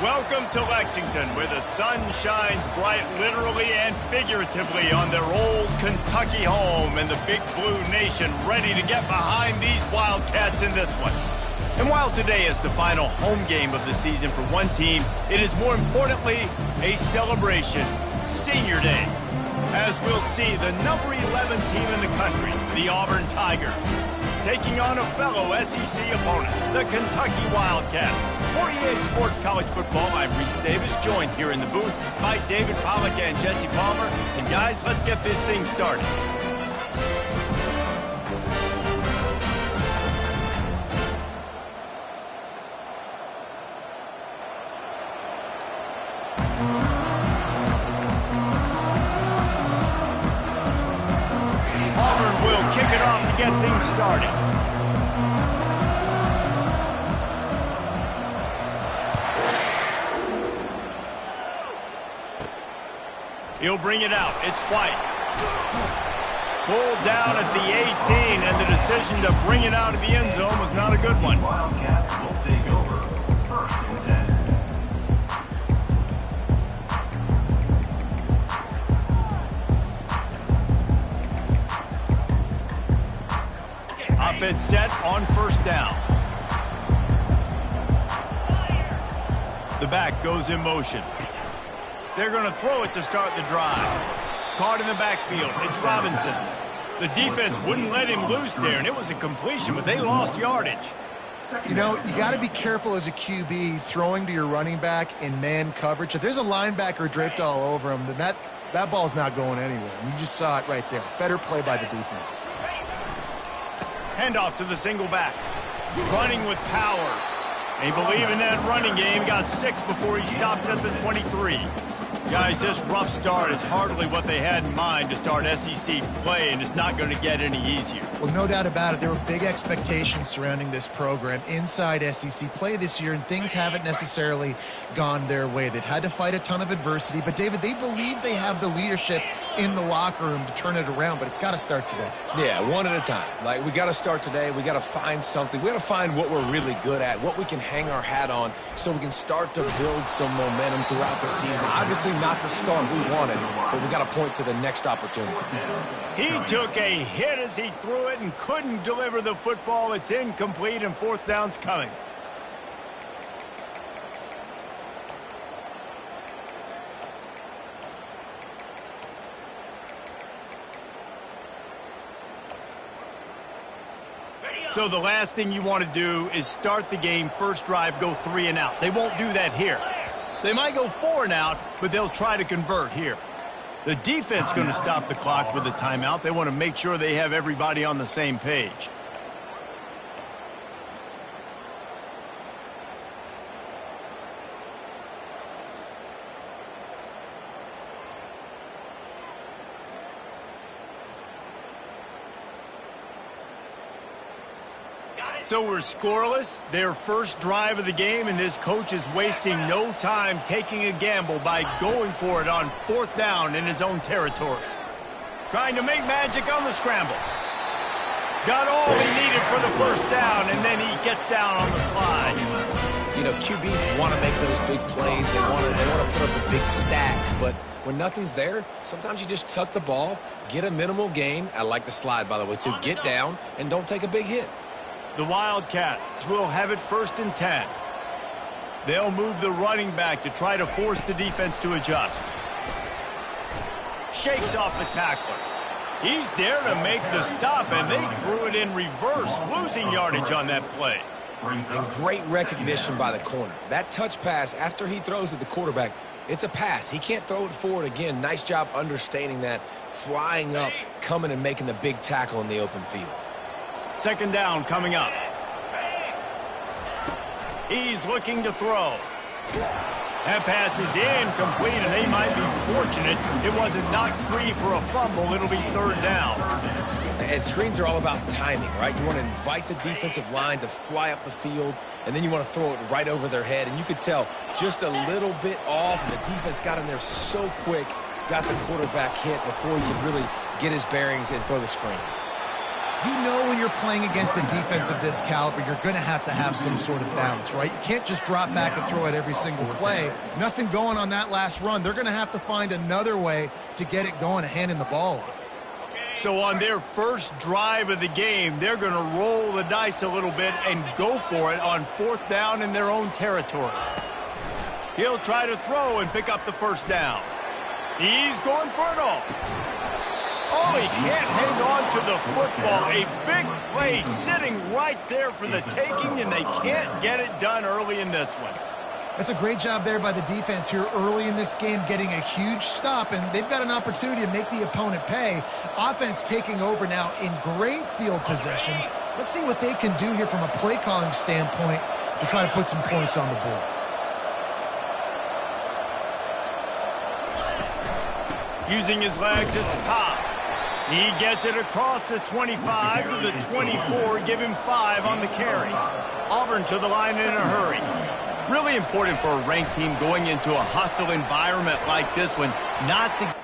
Welcome to Lexington, where the sun shines bright literally and figuratively on their old Kentucky home, and the Big Blue Nation ready to get behind these Wildcats in this one. And while today is the final home game of the season for one team, it is more importantly a celebration, Senior Day, as we'll see the number 11 team in the country, the Auburn Tigers, taking on a fellow SEC opponent, the Kentucky Wildcats. For EA Sports College Football, I'm Reese Davis, joined here in the booth by David Pollack and Jesse Palmer. And guys, let's get this thing started. Auburn will kick it off to get things started. He'll bring it out. It's White. Pulled down at the 18, and the decision to bring it out of the end zone was not a good one. Wildcats will take over. First and 10. Offense set on first down. The back goes in motion. They're going to throw it to start the drive. Caught in the backfield. It's Robinson. The defense wouldn't let him loose there, and it was a completion, but they lost yardage. You know, you got to be careful as a QB throwing to your running back in man coverage. If there's a linebacker draped all over him, then that ball's not going anywhere. And you just saw it right there. Better play by the defense. Handoff to the single back. Running with power. They believe in that running game. Got 6 before he stopped at the 23. Guys, this rough start is hardly what they had in mind to start SEC play, and it's not going to get any easier. Well, no doubt about it. There were big expectations surrounding this program inside SEC play this year, and things haven't necessarily gone their way. They've had to fight a ton of adversity, but, David, they believe they have the leadership in the locker room to turn it around, but it's got to start today. Yeah, one at a time. Like, we got to start today. We got to find something. We got to find what we're really good at, what we can hang our hat on so we can start to build some momentum throughout the season. Obviously, not the start we wanted, but we got to point to the next opportunity. He took a hit as he threw it and couldn't deliver the football. It's incomplete, and fourth down's coming. So the last thing you want to do is start the game, first drive, go 3 and out. They won't do that here. They might go 4 and out, but they'll try to convert here. The defense going to stop the clock with a timeout. They want to make sure they have everybody on the same page. So we're scoreless, their first drive of the game, and this coach is wasting no time taking a gamble by going for it on fourth down in his own territory. Trying to make magic on the scramble. Got all he needed for the first down, and then he gets down on the slide. You know, QBs want to make those big plays. They want to put up the big stacks, but when nothing's there, sometimes you just tuck the ball, get a minimal gain. I like the slide, by the way, too. Get down and don't take a big hit. The Wildcats will have it first and 10. They'll move the running back to try to force the defense to adjust. Shakes off the tackler. He's there to make the stop, and they threw it in reverse, losing yardage on that play. And great recognition by the corner. That touch pass after he throws at the quarterback, it's a pass. He can't throw it forward again. Nice job understanding that, flying up, coming and making the big tackle in the open field. Second down coming up. He's looking to throw. That pass is incomplete, and they might be fortunate it wasn't knocked free for a fumble. It'll be third down. And screens are all about timing, right? You want to invite the defensive line to fly up the field, and then you want to throw it right over their head. And you could tell just a little bit off, and the defense got in there so quick, got the quarterback hit before he could really get his bearings and throw the screen. You know when you're playing against a defense of this caliber, you're going to have some sort of balance, right? You can't just drop back and throw it every single play. Nothing going on that last run. They're going to have to find another way to get it going and handing the ball off. So on their first drive of the game, they're going to roll the dice a little bit and go for it on 4th down in their own territory. He'll try to throw and pick up the first down. He's going for it all. Oh, he can't hang on to the football. A big play sitting right there for the taking, and they can't get it done early in this one. That's a great job there by the defense here early in this game, getting a huge stop, and they've got an opportunity to make the opponent pay. Offense taking over now in great field possession. Let's see what they can do here from a play calling standpoint to try to put some points on the board. Using his legs, it's Cobb. He gets it across the 25 to the 24, give him 5 on the carry. Auburn to the line in a hurry. Really important for a ranked team going into a hostile environment like this one, not to...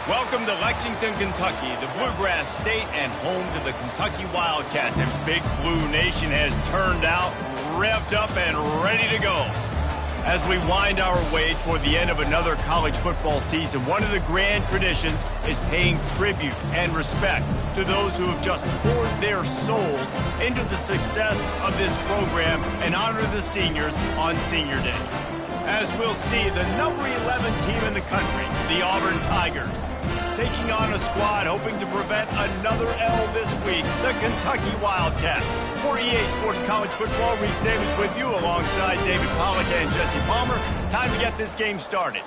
Welcome to Lexington, Kentucky, the Bluegrass State and home to the Kentucky Wildcats. And Big Blue Nation has turned out, revved up, and ready to go. As we wind our way toward the end of another college football season, one of the grand traditions is paying tribute and respect to those who have just poured their souls into the success of this program and honor the seniors on Senior Day. As we'll see, the number 11 team in the country, the Auburn Tigers, taking on a squad hoping to prevent another L this week, the Kentucky Wildcats. For EA Sports College Football, Reese Davis with you alongside David Pollack and Jesse Palmer. Time to get this game started.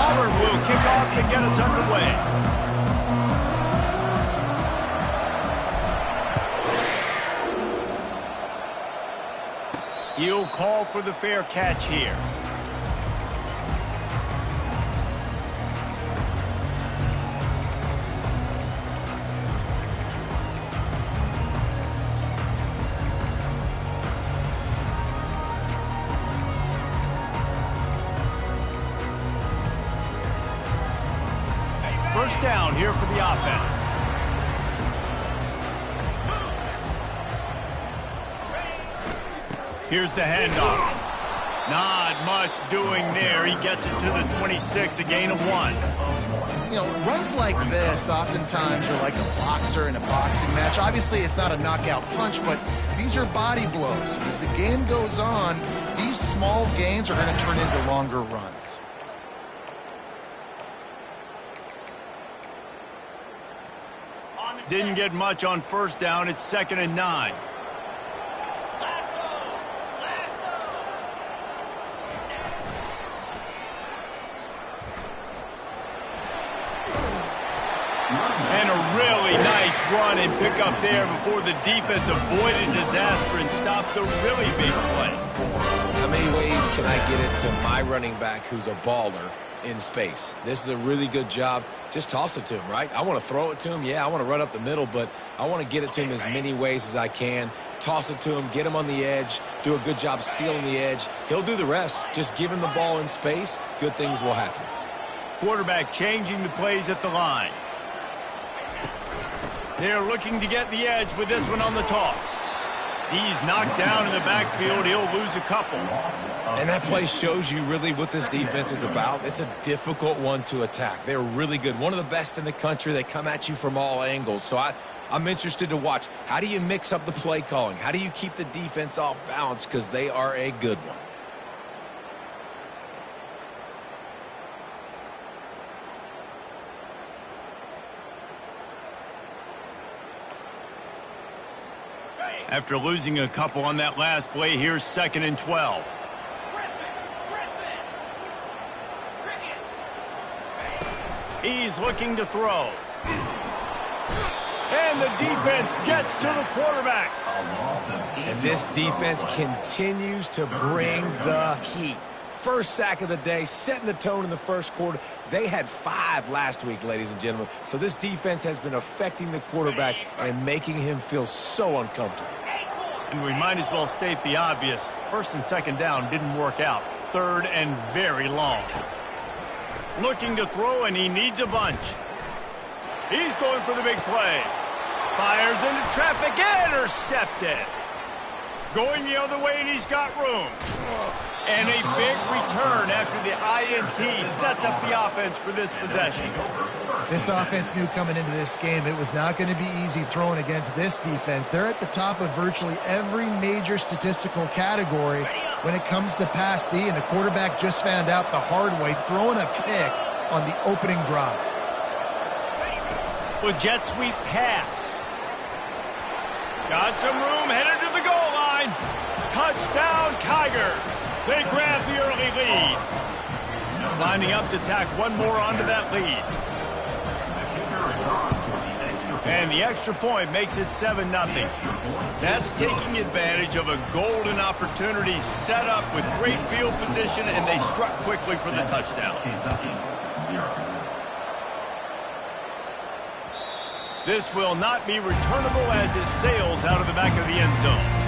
Auburn will kick off to get us underway. He'll call for the fair catch here. First down here for the offense. Here's the handoff. Not much doing there. He gets it to the 26, a gain of 1. You know, runs like this oftentimes are like a boxer in a boxing match. Obviously, it's not a knockout punch, but these are body blows. As the game goes on, these small gains are going to turn into longer runs. Didn't get much on first down. It's 2nd and 9. And a really nice run and pick up there before the defense avoided disaster and stopped the really big play. How many ways can I get it to my running back who's a baller in space? This is a really good job. Just toss it to him, right? I want to throw it to him. Yeah, I want to run up the middle, but I want to get it to him as many ways as I can. Toss it to him, get him on the edge, do a good job sealing the edge. He'll do the rest. Just give him the ball in space, good things will happen. Quarterback changing the plays at the line. They're looking to get the edge with this one on the toss. He's knocked down in the backfield. He'll lose a couple. And that play shows you really what this defense is about. It's a difficult one to attack. They're really good. One of the best in the country. They come at you from all angles. So I'm interested to watch. How do you mix up the play calling? How do you keep the defense off balance? Because they are a good one. After losing a couple on that last play, here's 2nd and 12. He's looking to throw. And the defense gets to the quarterback. And this defense continues to bring the heat. First sack of the day, setting the tone in the first quarter. They had 5 last week, ladies and gentlemen. So this defense has been affecting the quarterback and making him feel so uncomfortable. And we might as well state the obvious. 1st and 2nd down didn't work out. 3rd and very long. Looking to throw, and he needs a bunch. He's going for the big play. Fires into traffic, intercepted. Going the other way, and he's got room. And a big return after the INT sets up the offense for this possession. This offense knew coming into this game it was not going to be easy throwing against this defense. They're at the top of virtually every major statistical category when it comes to pass D, and the quarterback just found out the hard way, throwing a pick on the opening drive. With jet sweep pass. Got some room, headed to the goal line. Touchdown, Tiger. They grab the early lead. Lining up to tack one more onto that lead. And the extra point makes it 7-0. That's taking advantage of a golden opportunity set up with great field position, and they struck quickly for the touchdown. This will not be returnable as it sails out of the back of the end zone.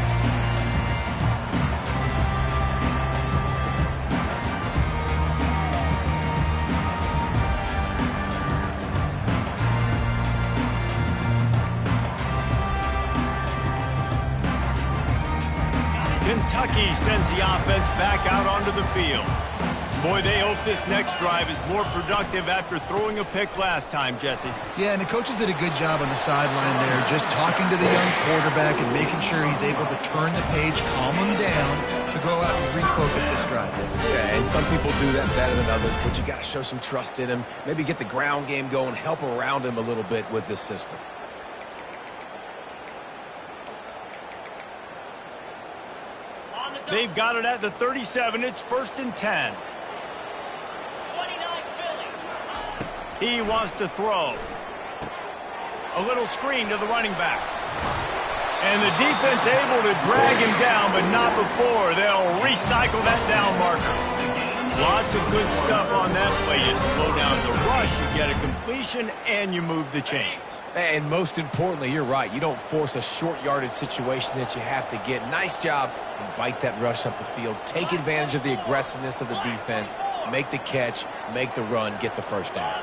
Kentucky sends the offense back out onto the field. Boy, they hope this next drive is more productive after throwing a pick last time, Jesse. Yeah, and the coaches did a good job on the sideline there, just talking to the young quarterback and making sure he's able to turn the page, calm him down, to go out and refocus this drive. Yeah, and some people do that better than others, but you got to show some trust in him, maybe get the ground game going, help around him a little bit with this system. They've got it at the 37. It's 1st and 10. He wants to throw. A little screen to the running back. And the defense able to drag him down, but not before. They'll recycle that down marker. Lots of good stuff on that play. You slow down the rush, you get a completion, and you move the chains. And most importantly, you're right. You don't force a short yardage situation that you have to get. Nice job. Invite that rush up the field. Take advantage of the aggressiveness of the defense. Make the catch, make the run, get the first down.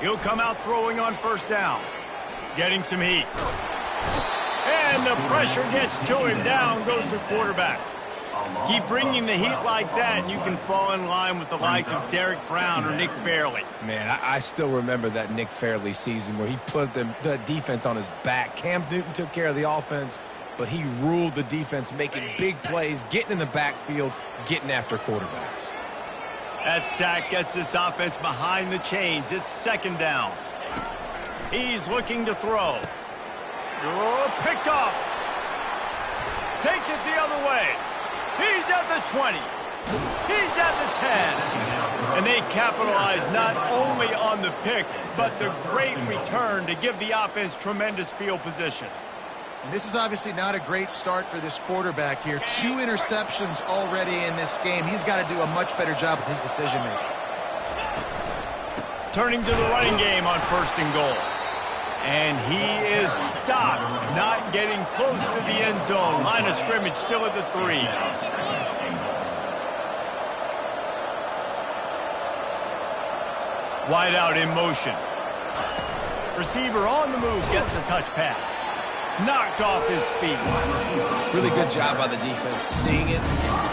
He'll come out throwing on first down. Getting some heat. And the pressure gets to him. Down goes the quarterback. Keep bringing the heat like that, and you can fall in line with the likes of Derek Brown or Nick Fairley. Man, I still remember that Nick Fairley season where he put the defense on his back. Cam Newton took care of the offense, but he ruled the defense, making big plays, getting in the backfield, getting after quarterbacks. That sack gets this offense behind the chains. It's second down. He's looking to throw. Oh, picked off. Takes it the other way. He's at the 20. He's at the 10. And they capitalize not only on the pick, but the great return to give the offense tremendous field position. And this is obviously not a great start for this quarterback here. 2 interceptions already in this game. He's got to do a much better job with his decision-making. Turning to the running game on first and goal. And he is stopped, not getting close to the end zone. Line of scrimmage still at the 3. Wide out in motion. Receiver on the move, gets the touch pass. Knocked off his feet. Really good job by the defense, seeing it,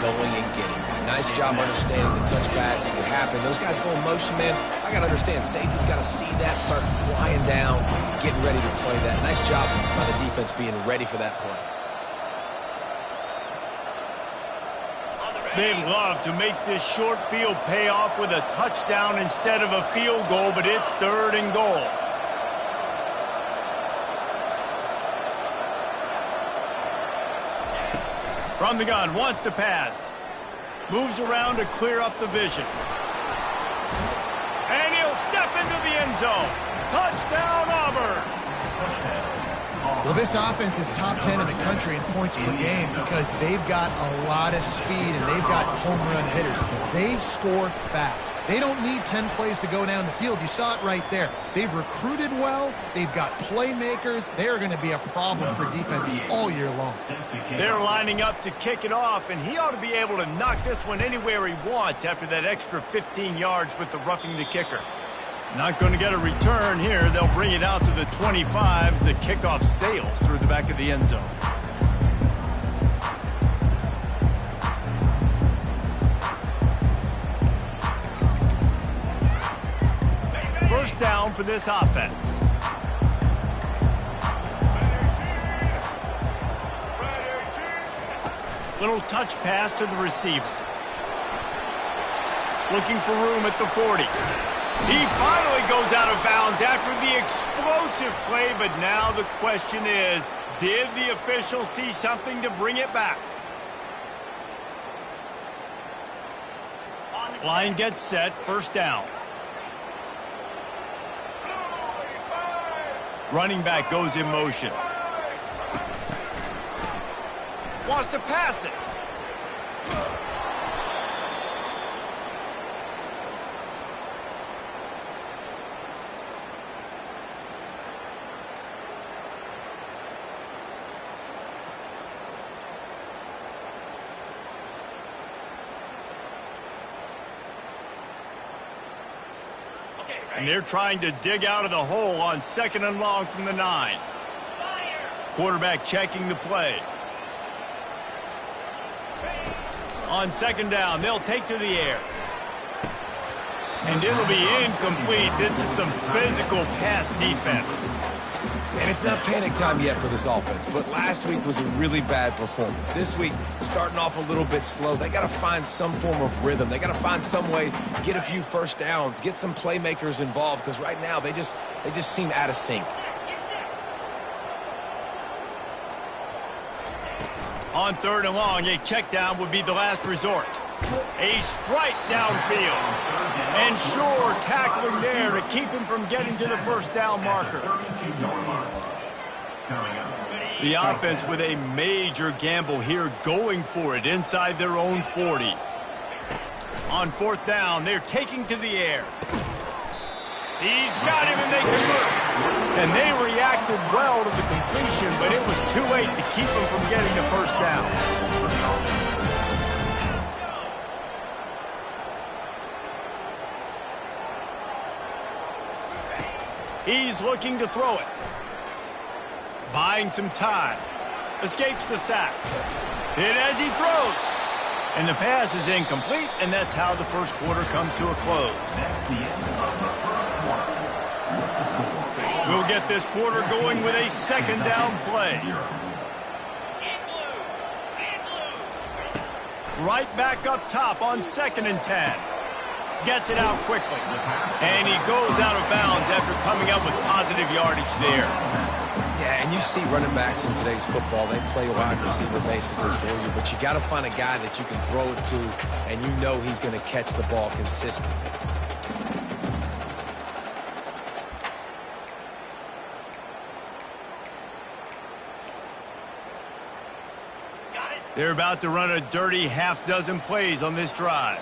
going and getting it. Nice job understanding the touch pass. It could happen. Those guys go in motion, man. I got to understand, safety's got to see that, start flying down, getting ready to play that. Nice job by the defense being ready for that play. They'd love to make this short field pay off with a touchdown instead of a field goal, but it's third and goal. From the gun, wants to pass. Moves around to clear up the vision. And he'll step into the end zone. Touchdown, Auburn. Well, this offense is top 10 in the country in points per game because they've got a lot of speed and they've got home run hitters. They score fast. They don't need 10 plays to go down the field. You saw it right there. They've recruited well. They've got playmakers. They're going to be a problem for defenses all year long. They're lining up to kick it off, and he ought to be able to knock this one anywhere he wants after that extra 15 yards with the roughing the kicker. Not going to get a return here. They'll bring it out to the 25 as the kickoff sails through the back of the end zone. First down for this offense. Little touch pass to the receiver. Looking for room at the 40. He finally goes out of bounds after the explosive play, but now the question is, did the official see something to bring it back? Line gets set, first down. Running back goes in motion. Wants to pass it. And they're trying to dig out of the hole on second and long from the 9. Quarterback checking the play. On second down, they'll take to the air. And it'll be incomplete. This is some physical pass defense. And it's not panic time yet for this offense, but last week was a really bad performance. This week, starting off a little bit slow. They got to find some form of rhythm. They got to find some way to get a few first downs, get some playmakers involved, because right now they just seem out of sync. On third and long, a check down would be the last resort. A strike downfield. And sure, tackling there to keep him from getting to the first down marker. The offense with a major gamble here, going for it inside their own 40. On fourth down, they're taking to the air. He's got him, and they convert. And they reacted well to the completion, but it was too late to keep him from getting the first down. He's looking to throw it. Buying some time. Escapes the sack. Hit as he throws. And the pass is incomplete, and that's how the first quarter comes to a close. We'll get this quarter going with a second down play. Right back up top on 2nd and 10. Gets it out quickly. And he goes out of bounds after coming up with positive yardage there. Yeah, and you see running backs in today's football, they play wide receiver basically for you, but you got to find a guy that you can throw it to, and you know he's going to catch the ball consistently. They're about to run a dirty half-dozen plays on this drive.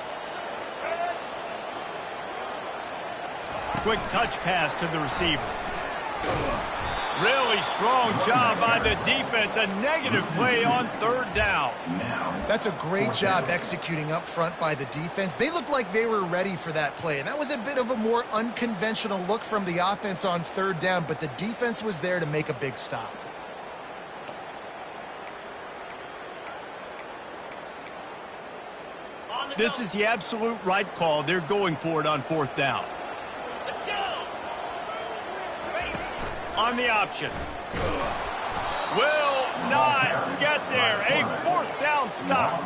Quick touch pass to the receiver. Really strong job by the defense. A negative play on 3rd down. That's a great job executing up front by the defense. They looked like they were ready for that play, and that was a bit of a more unconventional look from the offense on 3rd down, but the defense was there to make a big stop. This is the absolute right call. They're going for it on 4th down. On the option. Will not get there. A 4th down stop.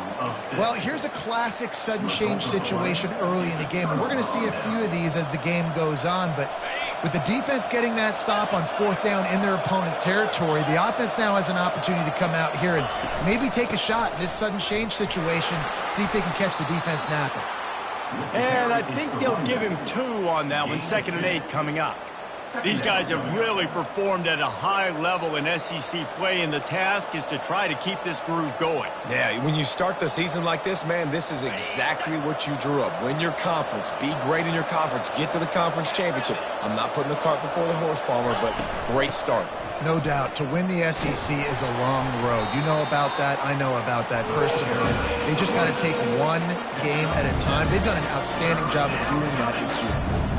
Well, here's a classic sudden change situation early in the game, and we're going to see a few of these as the game goes on, but with the defense getting that stop on 4th down in their opponent territory, the offense now has an opportunity to come out here and maybe take a shot in this sudden change situation, see if they can catch the defense napping. And I think they'll give him 2 on that one. 2nd and 8 coming up. These guys have really performed at a high level in SEC play, and the task is to try to keep this groove going. Yeah, when you start the season like this, man, this is exactly what you drew up. Win your conference. Be great in your conference. Get to the conference championship. I'm not putting the cart before the horse, Palmer, but great start. No doubt. To win the SEC is a long road. You know about that. I know about that personally. They just got to take one game at a time. They've done an outstanding job of doing that this year.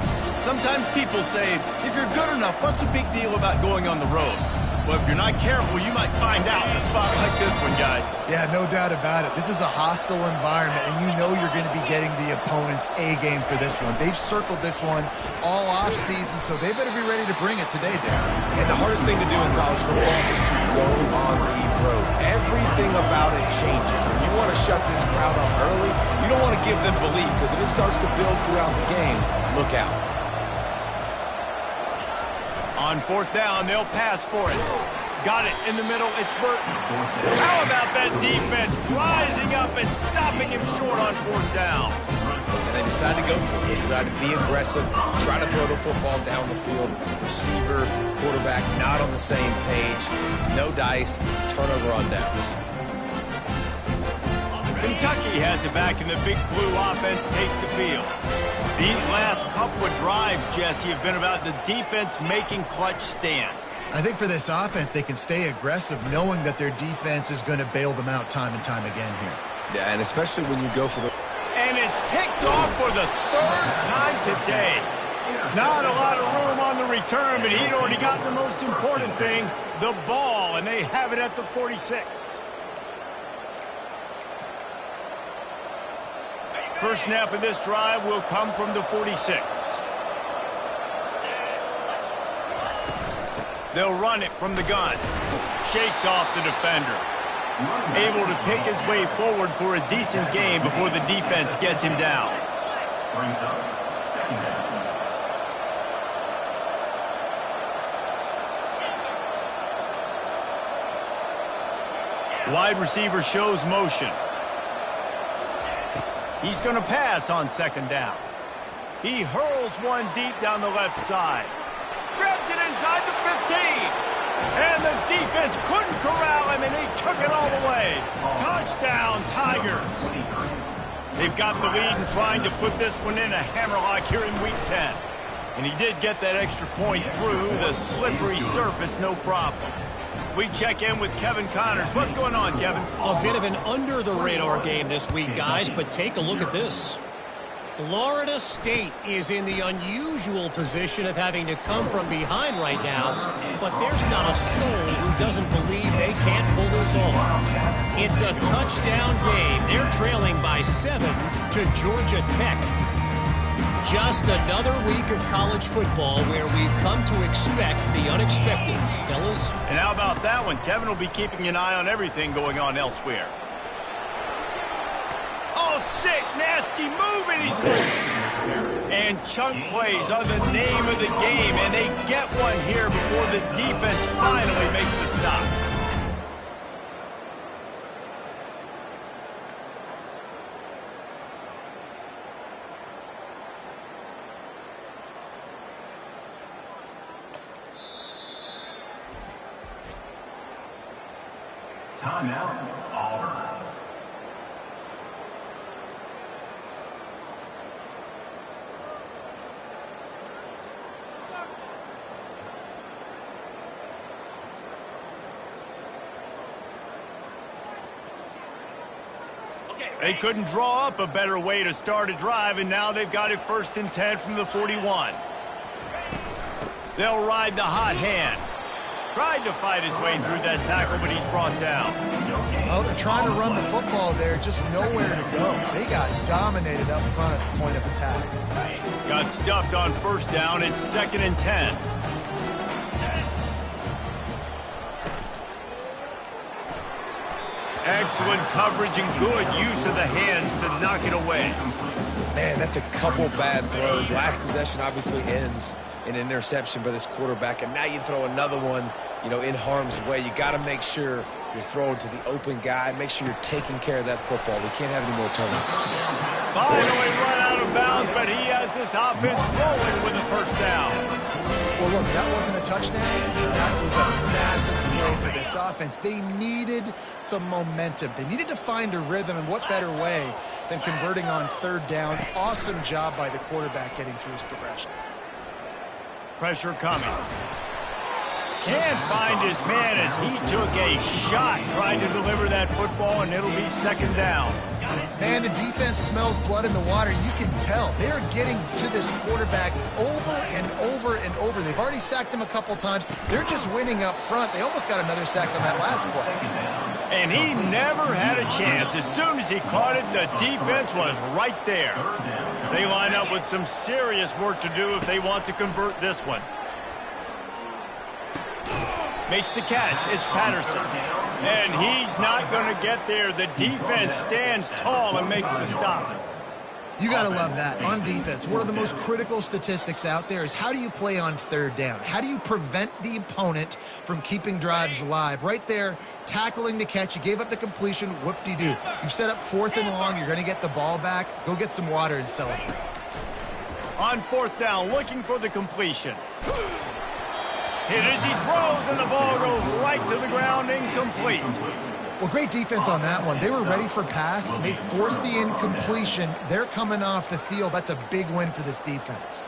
Sometimes people say, if you're good enough, what's the big deal about going on the road? Well, if you're not careful, you might find out in a spot like this one, guys. Yeah, no doubt about it. This is a hostile environment, and you know you're going to be getting the opponent's A game for this one. They've circled this one all off season, so they better be ready to bring it today, Darren. And the hardest thing to do in college football is to go on the road. Everything about it changes, and you want to shut this crowd up early. You don't want to give them belief, because if it starts to build throughout the game, look out. On 4th down, they'll pass for it. Got it in the middle. It's Burton. How about that defense rising up and stopping him short on 4th down? And they decide to go for it. They decide to be aggressive, try to throw the football down the field. Receiver, quarterback, not on the same page. No dice. Turnover on downs. Kentucky has it back, and the Big Blue offense takes the field. These last couple of drives, Jesse, have been about the defense making clutch stand. I think for this offense, they can stay aggressive knowing that their defense is going to bail them out time and time again here. Yeah, and especially when you go for the... And it's picked off for the 3rd time today. Not a lot of room on the return, but he'd already got the most important thing, the ball, and they have it at the 46. First snap of this drive will come from the 46. They'll run it from the gun. Shakes off the defender. Able to pick his way forward for a decent game before the defense gets him down. Brings up 2nd down. Wide receiver shows motion. He's going to pass on second down. He hurls one deep down the left side. Grabs it inside the 15. And the defense couldn't corral him, and he took it all the way. Touchdown, Tigers. They've got the lead and trying to put this one in a hammerlock here in Week 10. And he did get that extra point through the slippery surface, no problem. We check in with Kevin Connors. What's going on, Kevin? A bit of an under-the-radar game this week, guys, but take a look at this. Florida State is in the unusual position of having to come from behind right now, but there's not a soul who doesn't believe they can't pull this off. It's a touchdown game. They're trailing by 7 to Georgia Tech. Just another week of college football where we've come to expect the unexpected, fellas. And how about that one? Kevin will be keeping an eye on everything going on elsewhere. Oh, sick, nasty move, and he's loose. And chunk plays are the name of the game, and they get one here before the defense finally makes the stop. Timeout, Auburn. They couldn't draw up a better way to start a drive, and now they've got it 1st and 10 from the 41. They'll ride the hot hand. Tried to fight his way through that tackle, but he's brought down. Oh, they're trying to run the football there, just nowhere to go. They got dominated up front at the point of attack. Got stuffed on 1st down. It's 2nd and 10. Excellent coverage and good use of the hands to knock it away. Man, that's a couple bad throws. Last possession obviously ends in an interception by this quarterback, and now you throw another one, in harm's way. You got to make sure you're throwing to the open guy. Make sure you're taking care of that football. We can't have any more turnovers. Finally run out of bounds, but he has this offense rolling with a 1st down. Well, look, that wasn't a touchdown. That was a massive play for this offense. They needed some momentum. They needed to find a rhythm, and what better way than converting on 3rd down. Awesome job by the quarterback getting through his progression. Pressure coming. Can't find his man as he took a shot trying to deliver that football, and it'll be 2nd down. Man, the defense smells blood in the water. You can tell. They're getting to this quarterback over and over and over. They've already sacked him a couple times. They're just winning up front. They almost got another sack on that last play. And he never had a chance. As soon as he caught it, the defense was right there. They line up with some serious work to do if they want to convert this one. Makes the catch. It's Patterson. And he's not going to get there. The defense stands tall and makes the stop. You got to love that. On defense, one of the most critical statistics out there is how do you play on 3rd down? How do you prevent the opponent from keeping drives alive? Right there, tackling the catch. You gave up the completion. Whoop-de-doo. You've set up 4th and long. You're going to get the ball back. Go get some water and celebrate. On 4th down, looking for the completion. Hit as he throws, and the ball goes right to the ground, incomplete. Well, great defense on that one. They were ready for pass, and they forced the incompletion. They're coming off the field. That's a big win for this defense.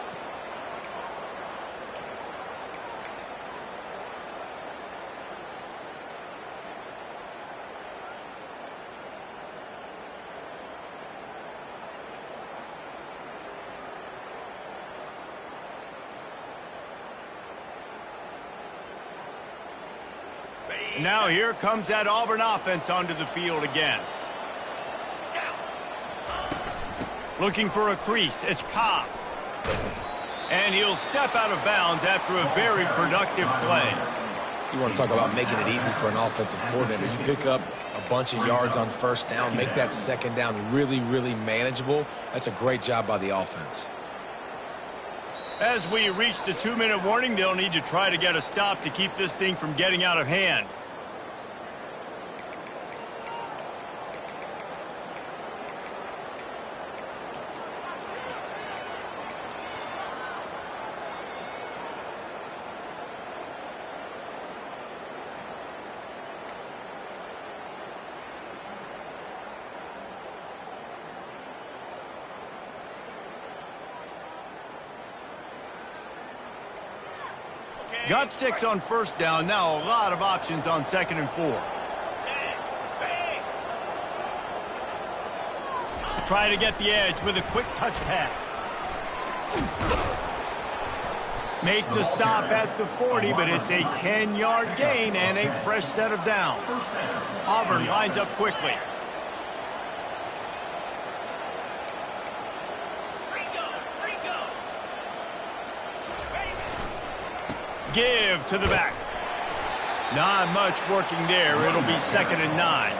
Now here comes that Auburn offense onto the field again. Looking for a crease. It's Cobb. And he'll step out of bounds after a very productive play. You want to talk about making it easy for an offensive coordinator. You pick up a bunch of yards on 1st down, make that 2nd down really, really manageable. That's a great job by the offense. As we reach the 2-minute warning, they'll need to try to get a stop to keep this thing from getting out of hand. Got 6 on first down. Now a lot of options on 2nd and 4. Try to get the edge with a quick touch pass. Make the stop at the 40, but it's a 10-yard gain and a fresh set of downs. Auburn lines up quickly. Give to the back. Not much working there. It'll be 2nd and 9.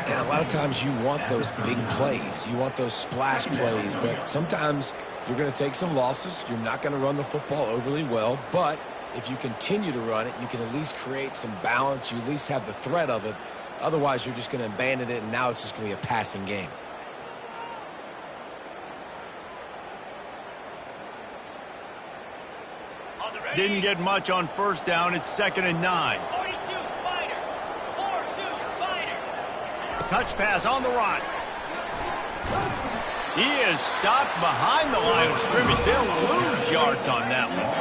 And a lot of times you want those big plays. You want those splash plays, but sometimes you're going to take some losses. You're not going to run the football overly well, but if you continue to run it, you can at least create some balance. You at least have the threat of it. Otherwise, you're just going to abandon it, and now it's just going to be a passing game. Didn't get much on first down. It's 2nd and 9. 42 Spider. 4-2 Spider. Touch pass on the run. He is stopped behind the line of scrimmage. They'll lose yards on that one.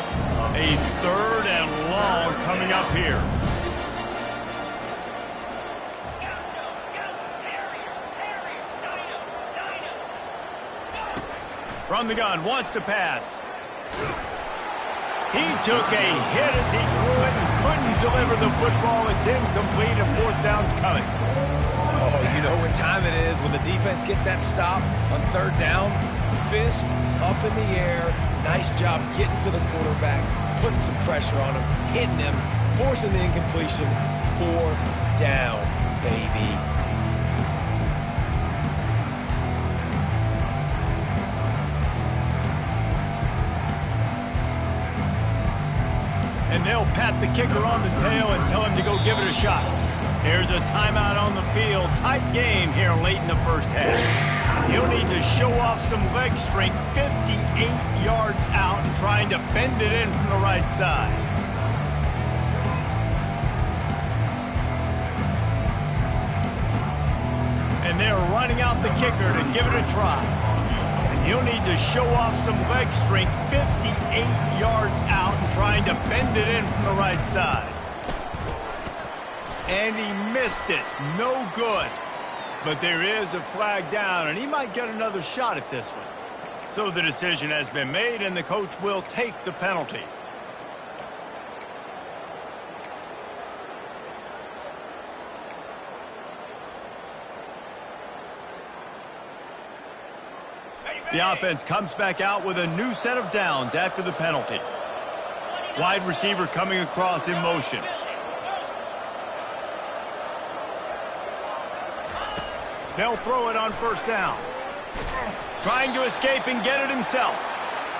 A 3rd and long coming up here. From the gun, wants to pass. He took a hit as he threw it and couldn't deliver the football. It's incomplete and 4th down's coming. Oh, you know what time it is when the defense gets that stop on 3rd down. Fist up in the air. Nice job getting to the quarterback, putting some pressure on him, hitting him, forcing the incompletion. 4th down, baby. And they'll pat the kicker on the tail and tell him to go give it a shot. There's a timeout on the field. Tight game here late in the first half. He'll need to show off some leg strength 58 yards out and trying to bend it in from the right side. And they're running out the kicker to give it a try. He'll need to show off some leg strength 58 yards out and trying to bend it in from the right side. And he missed it. No good. But there is a flag down, and he might get another shot at this one. So the decision has been made, and the coach will take the penalty. The offense comes back out with a new set of downs after the penalty. Wide receiver coming across in motion. They'll throw it on first down. Trying to escape and get it himself.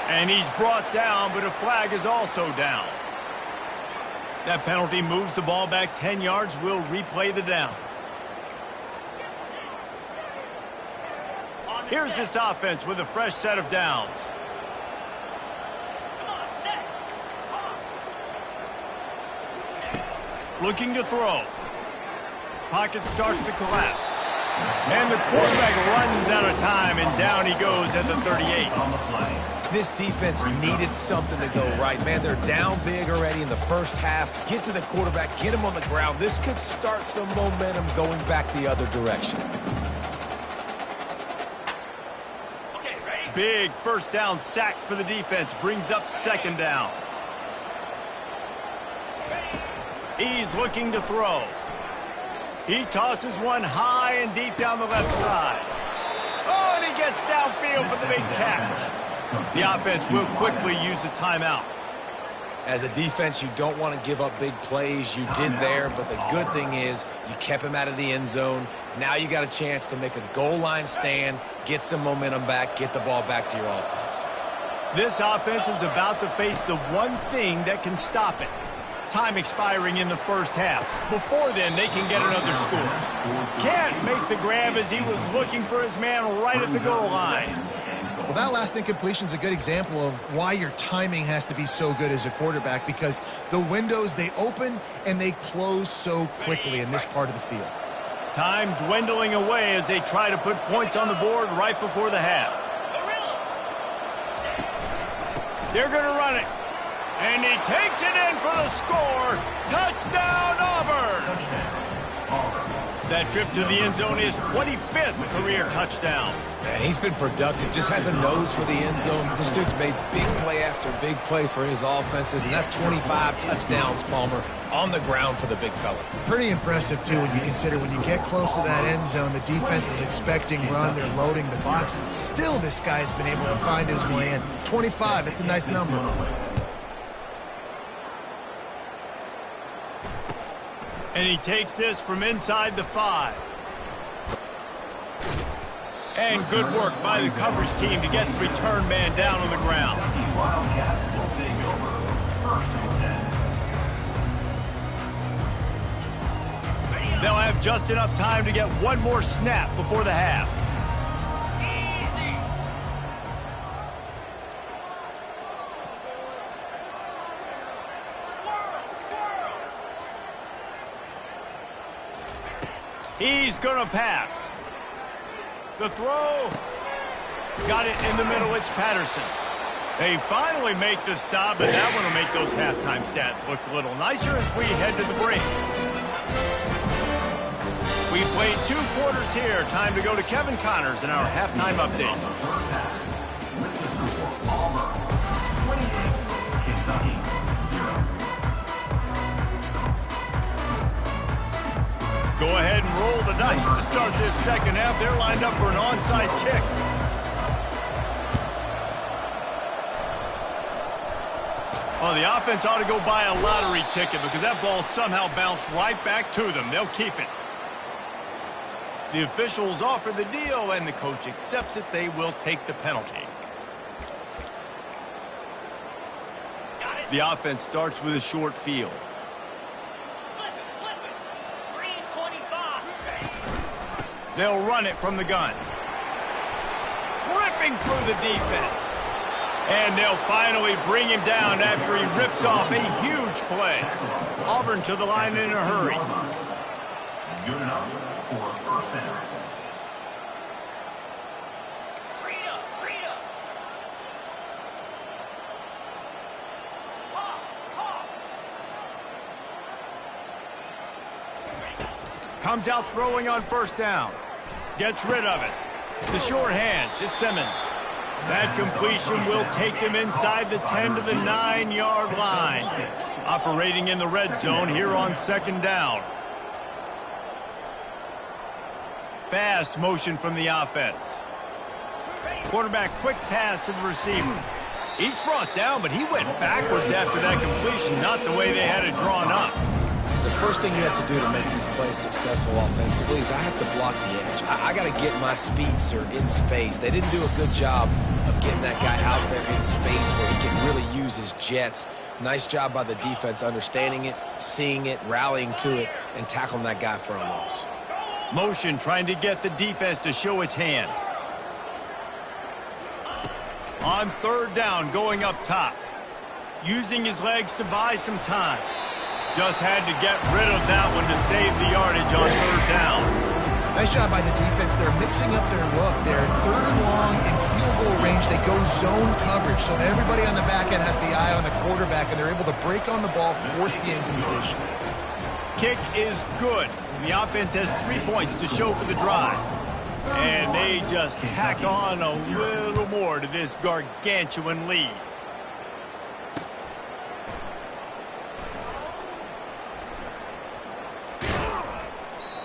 And he's brought down, but a flag is also down. That penalty moves the ball back 10 yards. We'll replay the down. Here's this offense with a fresh set of downs. Looking to throw. Pocket starts to collapse. And the quarterback runs out of time, and down he goes at the 38. On the play. This defense needed something to go right. Man, they're down big already in the first half. Get to the quarterback, get him on the ground. This could start some momentum going back the other direction. Big first down sack for the defense. Brings up 2nd down. He's looking to throw. He tosses one high and deep down the left side. Oh, and he gets downfield for the big catch. The offense will quickly use a timeout. As a defense, you don't want to give up big plays. You did there, but the good thing is you kept him out of the end zone. Now you got a chance to make a goal line stand, get some momentum back, get the ball back to your offense. This offense is about to face the one thing that can stop it. Time expiring in the first half. Before then, they can get another score. Can't make the grab as he was looking for his man right at the goal line. Well, that last incompletion is a good example of why your timing has to be so good as a quarterback, because the windows, they open and they close so quickly in this part of the field. Time dwindling away as they try to put points on the board right before the half. They're going to run it. And he takes it in for the score. Touchdown, Auburn. That trip to the end zone is 25th career touchdown. Man, he's been productive, just has a nose for the end zone. This dude's made big play after big play for his offenses, and that's 25 touchdowns, Palmer, on the ground for the big fella. Pretty impressive, too, when you consider when you get close to that end zone, the defense is expecting run, they're loading the box, and still this guy's been able to find his way in. 25, it's a nice number. And he takes this from inside the 5. And good work by the coverage team to get the return man down on the ground. Wildcats will take over. First and 10. They'll have just enough time to get one more snap before the half. He's going to pass. The throw. Got it in the middle. It's Patterson. They finally make the stop, and that one will make those halftime stats look a little nicer as we head to the break. We played 2 quarters here. Time to go to Kevin Connors in our halftime update. First half. With the score, Auburn 28, Kentucky 0. Go ahead and roll the dice to start this second half. They're lined up for an onside kick. Well, the offense ought to go buy a lottery ticket because that ball somehow bounced right back to them. They'll keep it. The officials offer the deal, and the coach accepts it. They will take the penalty. The offense starts with a short field. They'll run it from the gun. Ripping through the defense. And they'll finally bring him down after he rips off a huge play. Auburn to the line in a hurry. Good enough for first down. Comes out throwing on first down. Gets rid of it. The short hands. It's Simmons. That completion will take them inside the 10 to the 9-yard line. Operating in the red zone here on second down. Fast motion from the offense. Quarterback quick pass to the receiver. He's brought down, but he went backwards after that completion, not the way they had it drawn up. The first thing you have to do to make these plays successful offensively is I have to block the edge. I got to get my speedster in space. They didn't do a good job of getting that guy out there in space where he can really use his jets. Nice job by the defense understanding it, seeing it, rallying to it, and tackling that guy for a loss. Motion trying to get the defense to show its hand. On third down, going up top. Using his legs to buy some time. Just had to get rid of that one to save the yardage on third down. Nice job by the defense. They're mixing up their look. They're third and long in field goal range. They go zone coverage, so everybody on the back end has the eye on the quarterback, and they're able to break on the ball, force the incompletion. Kick is good. The offense has 3 points to show for the drive. And they just tack on a little more to this gargantuan lead.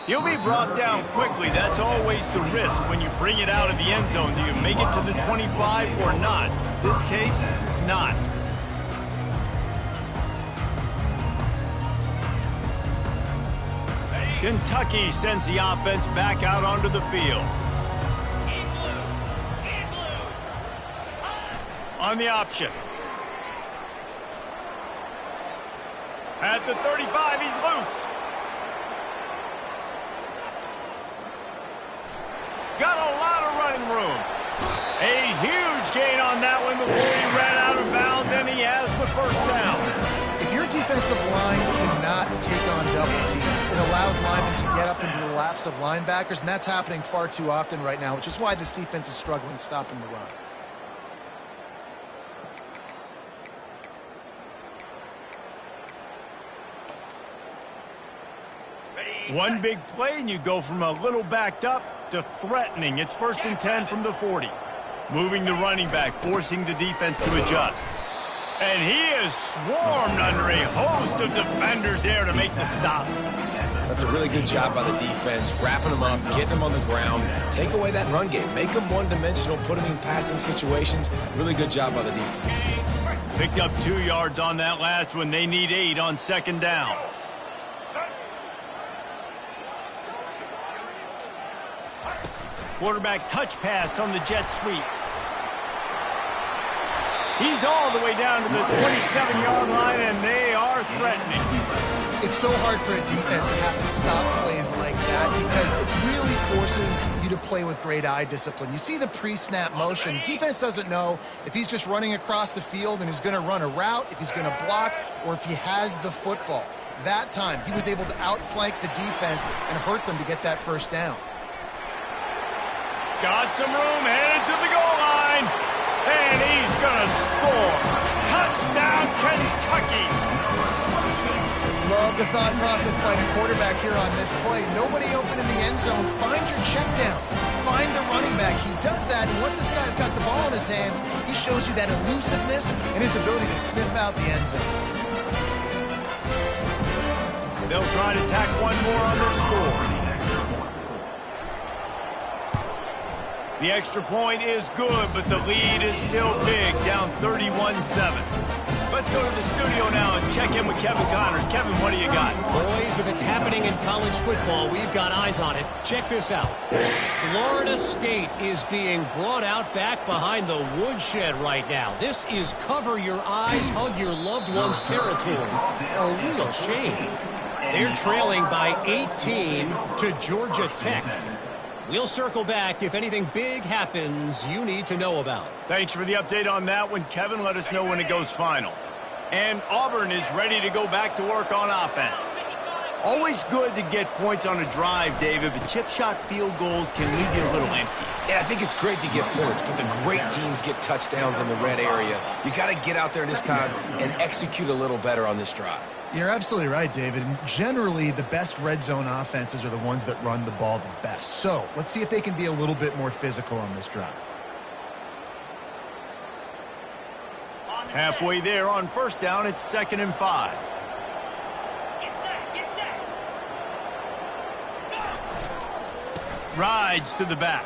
He'll be brought down quickly. That's always the risk when you bring it out of the end zone. Do you make it to the 25 or not? This case, not. Kentucky sends the offense back out onto the field. On the option. At the 35, he's loose. Got a lot of running room. A huge gain on that one before he ran out of bounds, and he has the first down. If your defensive line cannot take on double teams, it allows linemen to get up into the laps of linebackers, and that's happening far too often right now, which is why this defense is struggling stopping the run. One big play and you go from a little backed up to threatening. It's 1st and 10 from the 40. Moving the running back, forcing the defense to adjust. And he is swarmed under a host of defenders there to make the stop. That's a really good job by the defense, wrapping them up, getting them on the ground. Take away that run game. Make them one-dimensional, put them in passing situations. Really good job by the defense. Picked up 2 yards on that last one. They need 8 on 2nd down. Quarterback touch pass on the jet sweep. He's all the way down to the 27-yard line, and they are threatening. It's so hard for a defense to have to stop plays like that because it really forces you to play with great eye discipline. You see the pre-snap motion. Defense doesn't know if he's just running across the field and he's going to run a route, if he's going to block, or if he has the football. That time, he was able to outflank the defense and hurt them to get that 1st down. Got some room, headed to the goal line, and he's going to score. Touchdown, Kentucky. Love the thought process by the quarterback here on this play. Nobody open in the end zone. Find your check down. Find the running back. He does that, and once this guy's got the ball in his hands, he shows you that elusiveness and his ability to sniff out the end zone. They'll try to tack one more on their score. The extra point is good, but the lead is still big, down 31-7. Let's go to the studio now and check in with Kevin Connors. Kevin, what do you got? Boys, if it's happening in college football, we've got eyes on it. Check this out. Florida State is being brought out back behind the woodshed right now. This is cover your eyes, hug your loved ones territory. A real shame. They're trailing by 18 to Georgia Tech. We'll circle back if anything big happens you need to know about. Thanks for the update on that one, Kevin. Let us know when it goes final. And Auburn is ready to go back to work on offense. Always good to get points on a drive, David, but chip shot field goals can leave you a little empty. Yeah, I think it's great to get points, but the great teams get touchdowns in the red area. You got to get out there this time and execute a little better on this drive. You're absolutely right, David. And generally, the best red zone offenses are the ones that run the ball the best. So let's see if they can be a little bit more physical on this drive. Halfway there on 1st down, it's 2nd and 5. Get set, get set. Rides to the back.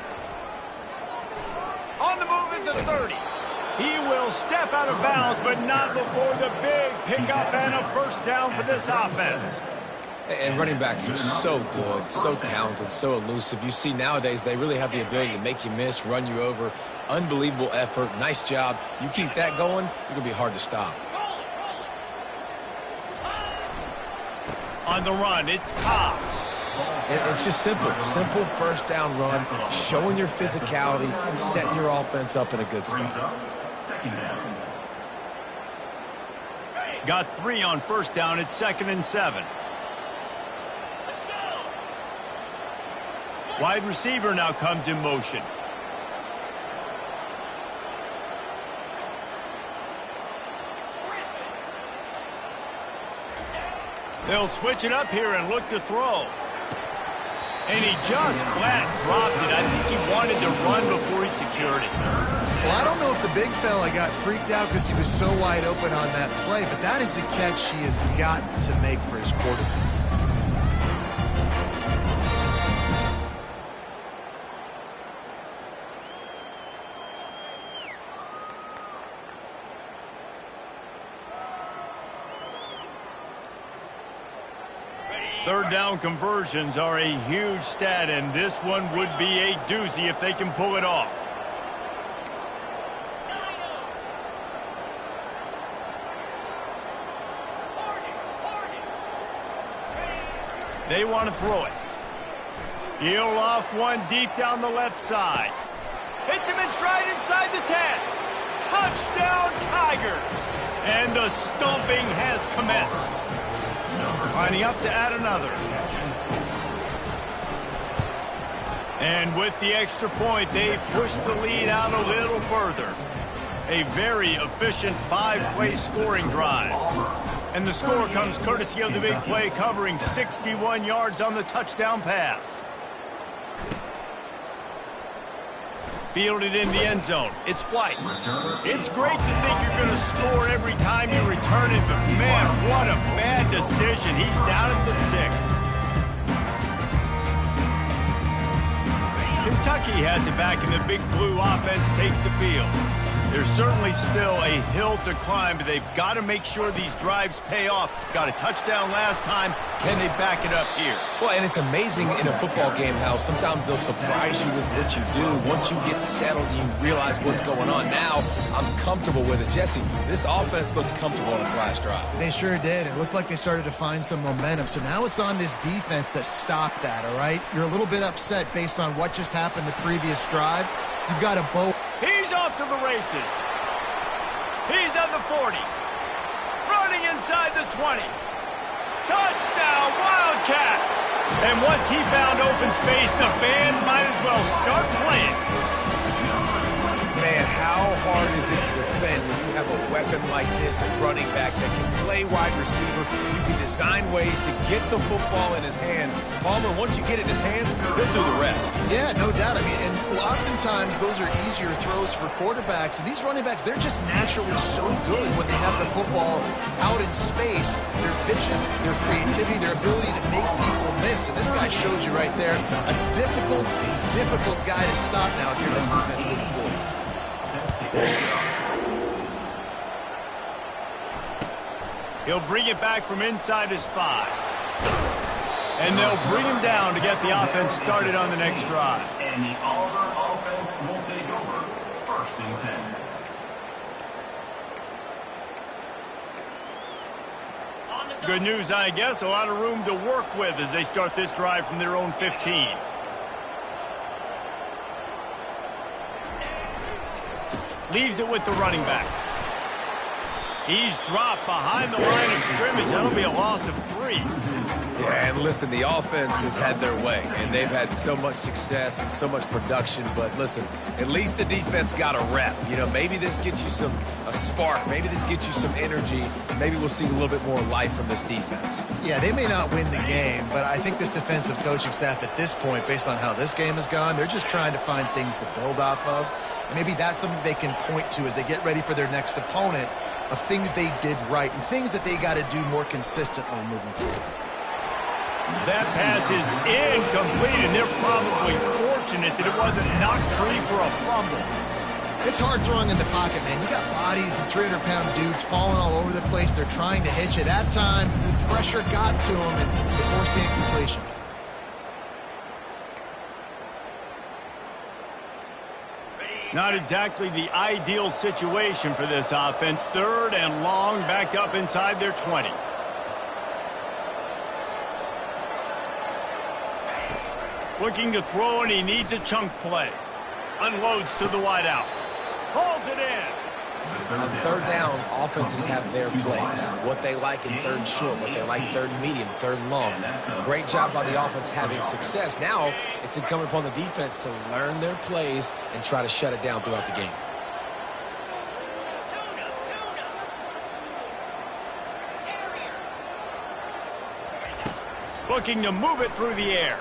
On the move is the 30. He will step out of bounds, but not before the big pickup and a 1st down for this offense. And running backs are so good, so talented, so elusive. You see nowadays they really have the ability to make you miss, run you over. Unbelievable effort. Nice job. You keep that going, you're going to be hard to stop. On the run, it's Cobb. And it's just simple 1st down run, showing your physicality, setting your offense up in a good spot. Got 3 on 1st down, it's 2nd and 7. Wide receiver now comes in motion. They'll switch it up here and look to throw. And he just flat dropped it. I think he wanted to run before he secured it. Well, I don't know if the big fella got freaked out because he was so wide open on that play, but that is a catch he has got to make for his quarterback. Third down conversions are a huge stat, and this one would be a doozy if they can pull it off. They want to throw it. He'll off one deep down the left side. Hits him in stride inside the 10. Touchdown, Tigers! And the stomping has commenced. Lining up to add another. And with the extra point, they push the lead out a little further. A very efficient 5-play scoring drive. And the score comes courtesy of the big play, covering 61 yards on the touchdown pass. Fielded in the end zone. It's White. It's great to think you're going to score every time you return it, but man, what a bad decision. He's down at the 6. Kentucky has it back, and the Big Blue offense takes the field. There's certainly still a hill to climb, but they've got to make sure these drives pay off. Got a touchdown last time. Can they back it up here? Well, and it's amazing in a football game how sometimes they'll surprise you with what you do. Once you get settled and you realize what's going on, now I'm comfortable with it. Jesse, this offense looked comfortable in its last drive. They sure did. It looked like they started to find some momentum. So now it's on this defense to stop that, all right? You're a little bit upset based on what just happened the previous drive. You've got a bow. He's off to the races. He's at the 40. Running inside the 20. Touchdown, Wildcats! And once he found open space, the band might as well start playing. Man, how hard is it to defend when you have a weapon like this at running back that can play wide receiver? You can design ways to get the football in his hand. Palmer, once you get it in his hands, he'll do the rest. Yeah, no doubt. I mean, and oftentimes those are easier throws for quarterbacks. And these running backs, they're just naturally so good when they have the football out in space. Their vision, their creativity, their ability to make people miss. And this guy shows you right there a difficult guy to stop now if you're this defense moving forward. He'll bring it back from inside his 5. And they'll bring him down to get the offense started on the next drive. And the Auburn offense will take over 1st and 10. Good news, I guess. A lot of room to work with as they start this drive from their own 15. Leaves it with the running back. He's dropped behind the line of scrimmage. That'll be a loss of 3. Yeah, and listen, the offense has had their way, and they've had so much success and so much production. But listen, at least the defense got a rep. You know, maybe this gets you a spark. Maybe this gets you some energy. Maybe we'll see a little bit more life from this defense. Yeah, they may not win the game, but I think this defensive coaching staff at this point, based on how this game has gone, they're just trying to find things to build off of. Maybe that's something they can point to as they get ready for their next opponent, of things they did right and things that they got to do more consistently moving forward. That pass is incomplete, and they're probably fortunate that it wasn't knocked free for a fumble. It's hard throwing in the pocket, man. You got bodies and 300-pound dudes falling all over the place. They're trying to hit you. That time, the pressure got to them, and they forced the incompletion. Not exactly the ideal situation for this offense. 3rd and long, backed up inside their 20. Looking to throw, and he needs a chunk play. Unloads to the wideout. Hauls it in. On 3rd down, offenses have their plays. What they like in 3rd and short, what they like 3rd and medium, 3rd and long. Great job by the offense having success. Now it's incumbent upon the defense to learn their plays and try to shut it down throughout the game. Looking to move it through the air.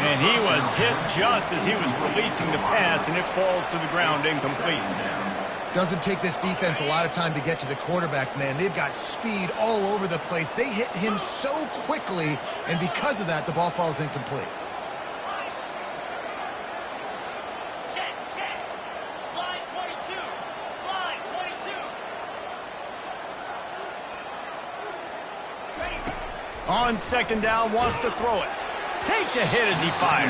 And he was hit just as he was releasing the pass, and it falls to the ground incomplete. Doesn't take this defense a lot of time to get to the quarterback, man. They've got speed all over the place. They hit him so quickly, and because of that, the ball falls incomplete. Check, check. Slide 22. Slide 22. On 2nd down, wants to throw it. Takes a hit as he fires.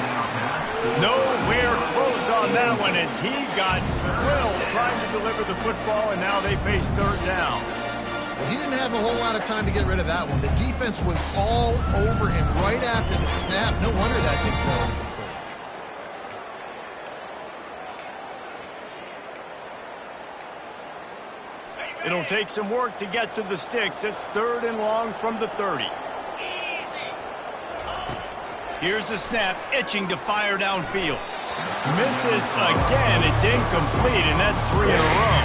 Nowhere close on that one as he got drilled trying to deliver the football, and now they face 3rd down. Well, he didn't have a whole lot of time to get rid of that one. The defense was all over him right after the snap. No wonder that thing fell incomplete. It'll take some work to get to the sticks. It's 3rd and long from the 30. Here's the snap, itching to fire downfield. Misses again. It's incomplete, and that's 3 in a row.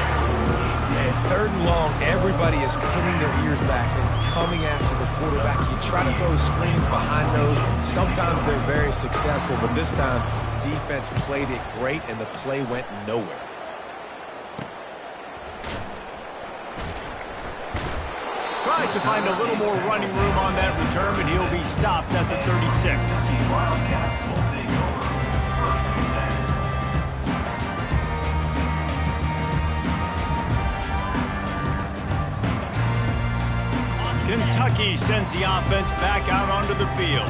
Yeah, it 3rd and long, everybody is pinning their ears back and coming after the quarterback. You try to throw screens behind those. Sometimes they're very successful, but this time, defense played it great, and the play went nowhere. Tries to find a little more running room on that return, but he'll be stopped at the 36. Wildcats will take over. 1st and 10. Kentucky sends the offense back out onto the field.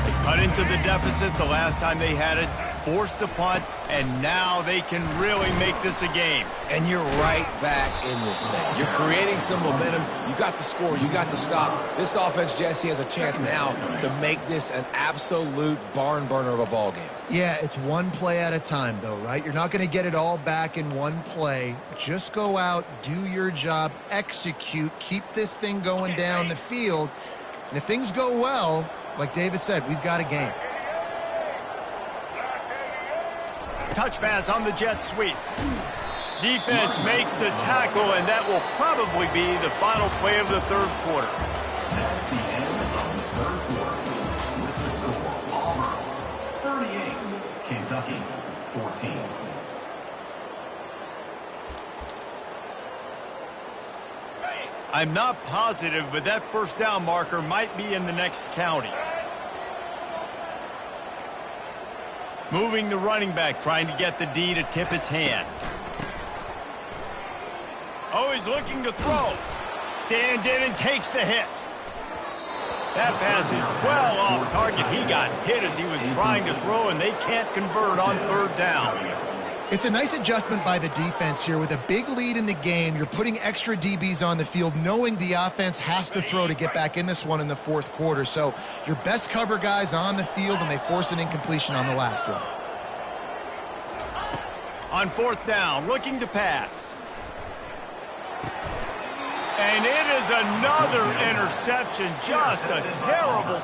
They cut into the deficit the last time they had it, forced the punt, and now they can really make this a game. And you're right back in this thing. You're creating some momentum. You got the score. You got the stop. This offense, Jesse, has a chance now to make this an absolute barn burner of a ball game. Yeah, it's one play at a time, though, right? You're not going to get it all back in one play. Just go out, do your job, execute, keep this thing going down the field. And if things go well, like David said, we've got a game. Touch pass on the jet sweep. Defense makes the tackle, and that will probably be the final play of the 3rd quarter. That's the end of the 3rd quarter. With the score, Auburn 38, Kentucky 14. I'm not positive, but that 1st down marker might be in the next county. Moving the running back, trying to get the D to tip its hand. Oh, he's looking to throw. Stands in and takes the hit. That pass is well off target. He got hit as he was trying to throw, and they can't convert on 3rd down. It's a nice adjustment by the defense here. With a big lead in the game, you're putting extra DBs on the field, knowing the offense has to throw to get back in this one in the 4th quarter. So your best cover guys on the field, and they force an incompletion on the last one. On 4th down, looking to pass. And it is another interception. Just a terrible...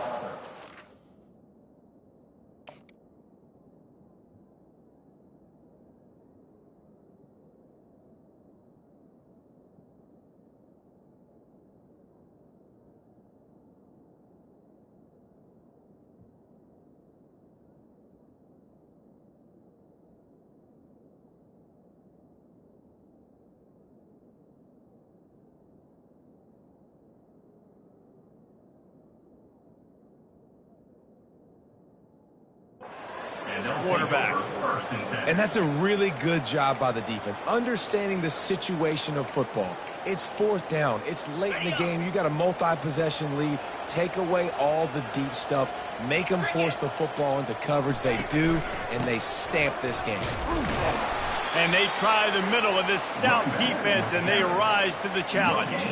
quarterback. And that's a really good job by the defense, understanding the situation of football. It's 4th down. It's late in the game. You got a multi-possession lead. Take away all the deep stuff. Make them force the football into coverage. They do, and they stamp this game. And they try the middle of this stout defense, and they rise to the challenge.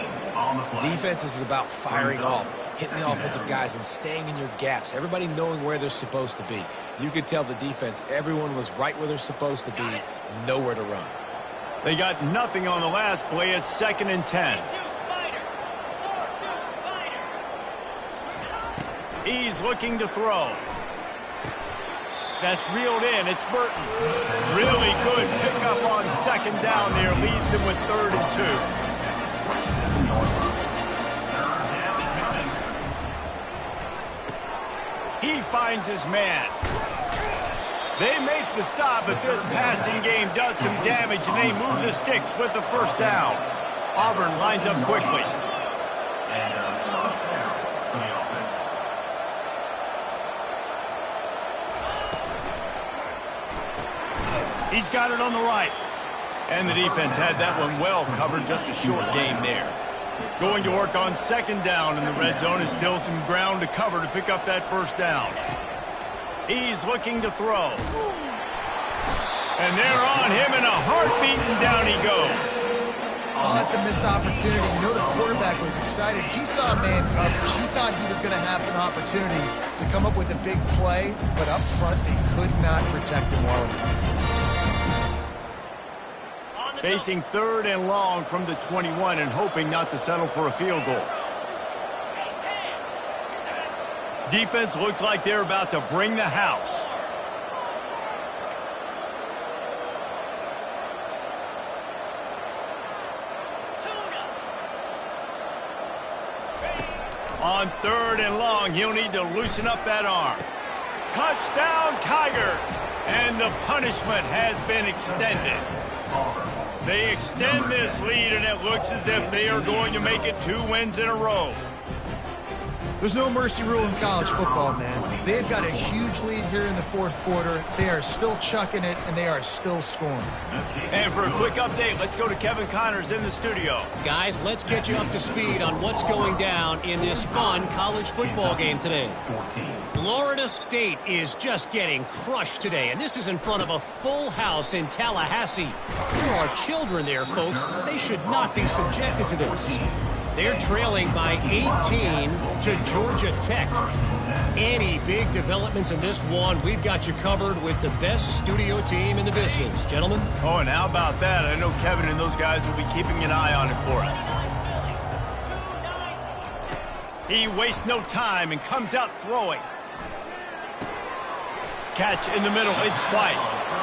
Defense is about firing off, hitting the offensive guys, and staying in your gaps. Everybody knowing where they're supposed to be. You could tell the defense, everyone was right where they're supposed to be, nowhere to run. They got nothing on the last play. It's 2nd and 10. He's looking to throw. That's reeled in. It's Burton. Really good pickup on 2nd down there. Leaves them with 3rd and 2. He finds his man. They make the stop, but this passing game does some damage, and they move the sticks with the 1st down. Auburn lines up quickly. And a 1st down for the offense. He's got it on the right. And the defense had that one well covered, just a short game there. Going to work on 2nd down, and the red zone is still some ground to cover to pick up that 1st down. He's looking to throw. And they're on him, and a heartbeat, and down he goes. Oh, that's a missed opportunity. You know the quarterback was excited. He saw man coverage. He thought he was going to have an opportunity to come up with a big play, but up front they could not protect him well enough. Facing 3rd and long from the 21 and hoping not to settle for a field goal. Defense looks like they're about to bring the house. On 3rd and long, he'll need to loosen up that arm. Touchdown, Tigers! And the punishment has been extended. They extend this lead, and it looks as if they are going to make it 2 wins in a row. There's no mercy rule in college football, man. They've got a huge lead here in the 4th quarter. They are still chucking it, and they are still scoring. And for a quick update, let's go to Kevin Connors in the studio. Guys, let's get you up to speed on what's going down in this fun college football game today. Florida State is just getting crushed today, and this is in front of a full house in Tallahassee. There are children there, folks. They should not be subjected to this. They're trailing by 18 to Georgia Tech. Any big developments in this one, we've got you covered with the best studio team in the business. Gentlemen? Oh, and how about that? I know Kevin and those guys will be keeping an eye on it for us. He wastes no time and comes out throwing. Catch in the middle. It's White.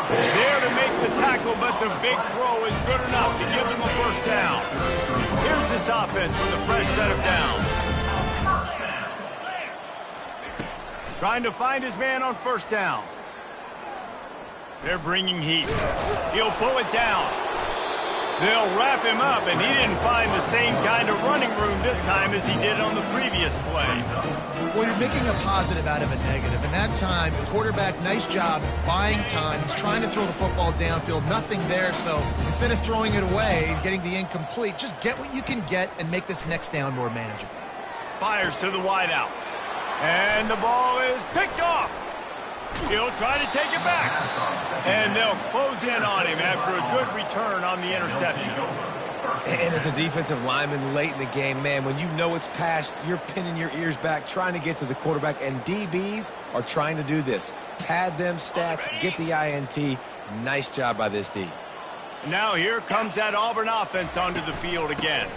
There to make the tackle, but the big throw is good enough to give them a first down. Here's this offense with a fresh set of downs. Trying to find his man on first down. They're bringing heat. He'll pull it down. They'll wrap him up, and he didn't find the same kind of running room this time as he did on the previous play. Well, you're making a positive out of a negative. And that time, the quarterback, nice job buying time. He's trying to throw the football downfield. Nothing there, so instead of throwing it away and getting the incomplete, just get what you can get and make this next down more manageable. Fires to the wideout. And the ball is picked off. He'll try to take it back. And they'll close in on him after a good return on the interception. And as a defensive lineman late in the game, man, when you know it's passed, you're pinning your ears back, trying to get to the quarterback, and DBs are trying to do this. Pad them stats, get the INT. Nice job by this D. Now here comes that Auburn offense onto the field again.